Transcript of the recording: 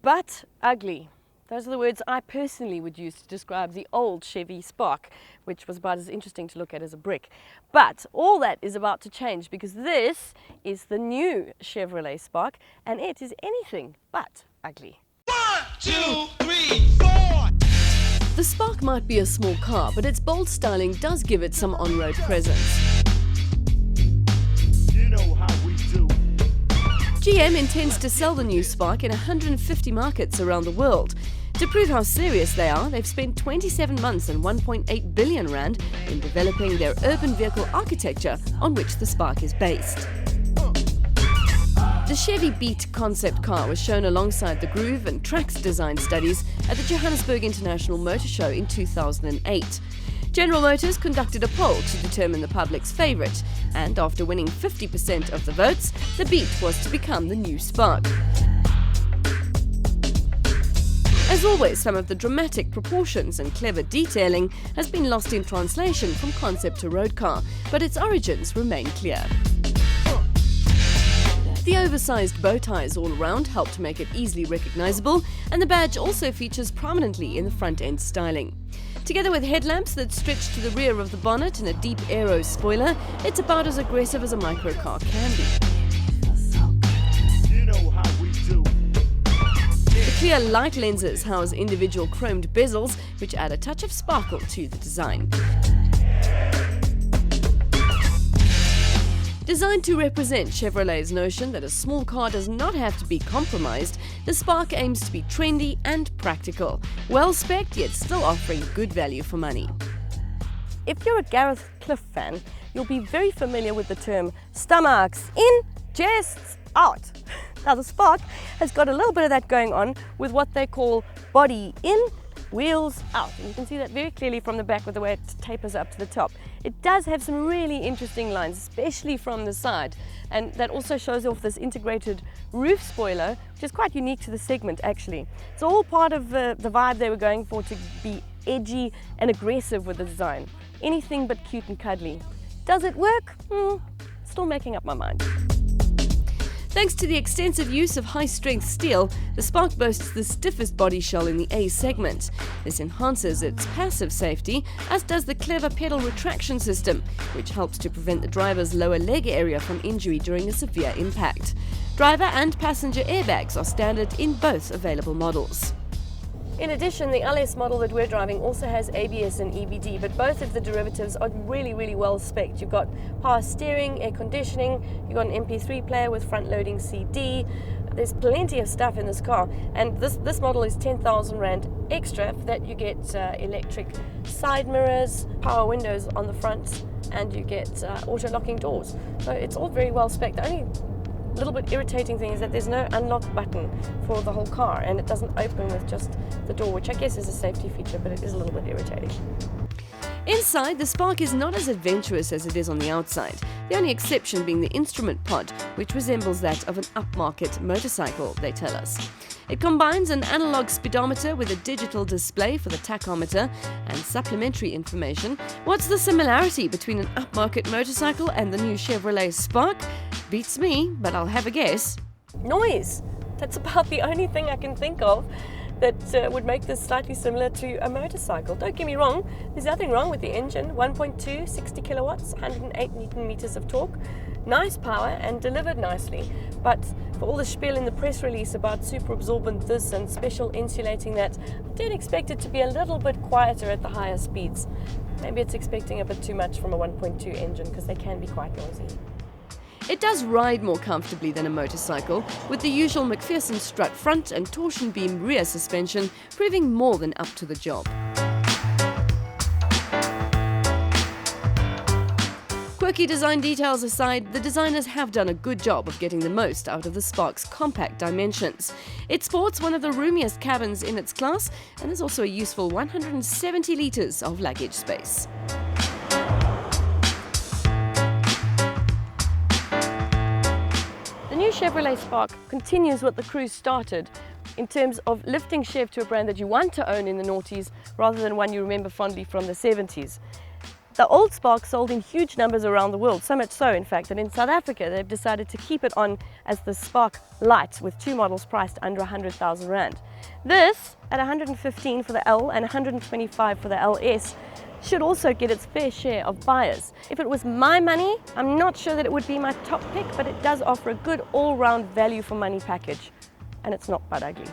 but ugly. Those are the words I personally would use to describe the old Chevy Spark, which was about as interesting to look at as a brick. But all that is about to change, because this is the new Chevrolet Spark, and it is anything but ugly. 1, 2, 3, 4. The Spark might be a small car, but its bold styling does give it some on-road presence. You know how we do. GM intends to sell the new Spark in 150 markets around the world. To prove how serious they are, they've spent 27 months and 1.8 billion rand in developing their urban vehicle architecture on which the Spark is based. The Chevy Beat concept car was shown alongside the Groove and Trax design studies at the Johannesburg International Motor Show in 2008. General Motors conducted a poll to determine the public's favourite, and after winning 50% of the votes, the Beat was to become the new Spark. As always, some of the dramatic proportions and clever detailing has been lost in translation from concept to road car, but its origins remain clear. The oversized bow ties all around help to make it easily recognizable, and the badge also features prominently in the front end styling. Together with headlamps that stretch to the rear of the bonnet and a deep aero spoiler, it's about as aggressive as a microcar can be. You know how we do. The clear light lenses house individual chromed bezels, which add a touch of sparkle to the design. Designed to represent Chevrolet's notion that a small car does not have to be compromised, the Spark aims to be trendy and practical, well-spec'd yet still offering good value for money. If you're a Gareth Cliff fan, you'll be very familiar with the term stomachs in, chests out. Now the Spark has got a little bit of that going on with what they call body in, wheels out. And you can see that very clearly from the back with the way it tapers up to the top. It does have some really interesting lines, especially from the side. And that also shows off this integrated roof spoiler, which is quite unique to the segment actually. It's all part of the vibe they were going for, to be edgy and aggressive with the design. Anything but cute and cuddly. Does it work? Still making up my mind. Thanks to the extensive use of high-strength steel, the Spark boasts the stiffest body shell in the A segment. This enhances its passive safety, as does the clever pedal retraction system, which helps to prevent the driver's lower leg area from injury during a severe impact. Driver and passenger airbags are standard in both available models. In addition, the LS model that we're driving also has ABS and EBD, but both of the derivatives are really, really well spec'd. You've got power steering, air conditioning, you've got an MP3 player with front-loading CD. There's plenty of stuff in this car, and this model is 10,000 Rand extra. For that you get electric side mirrors, power windows on the front, and you get auto-locking doors. So it's all very well spec'd. The only little bit irritating thing is that there's no unlock button for the whole car, and it doesn't open with just the door, which I guess is a safety feature, but it is a little bit irritating. Inside, the Spark is not as adventurous as it is on the outside, the only exception being the instrument pod, which resembles that of an upmarket motorcycle, they tell us. It combines an analog speedometer with a digital display for the tachometer and supplementary information. What's the similarity between an upmarket motorcycle and the new Chevrolet Spark? Beats me, but I'll have a guess. Noise! That's about the only thing I can think of that would make this slightly similar to a motorcycle. Don't get me wrong, there's nothing wrong with the engine. 1.2, 60 kilowatts, 108 Newton meters of torque. Nice power and delivered nicely. But for all the spiel in the press release about super absorbent this and special insulating that, I did expect it to be a little bit quieter at the higher speeds. Maybe it's expecting a bit too much from a 1.2 engine, because they can be quite noisy. It does ride more comfortably than a motorcycle, with the usual McPherson strut front and torsion beam rear suspension proving more than up to the job. Quirky design details aside, the designers have done a good job of getting the most out of the Spark's compact dimensions. It sports one of the roomiest cabins in its class, and there's also a useful 170 litres of luggage space. The new Chevrolet Spark continues what the Cruze started in terms of lifting Chev to a brand that you want to own in the noughties rather than one you remember fondly from the 70s. The old Spark sold in huge numbers around the world, so much so in fact that in South Africa they've decided to keep it on as the Spark Lite with 2 models priced under 100,000 Rand. This at 115 for the L and 125 for the LS should also get its fair share of buyers. If it was my money, I'm not sure that it would be my top pick, but it does offer a good all-round value for money package, and it's not bad ugly.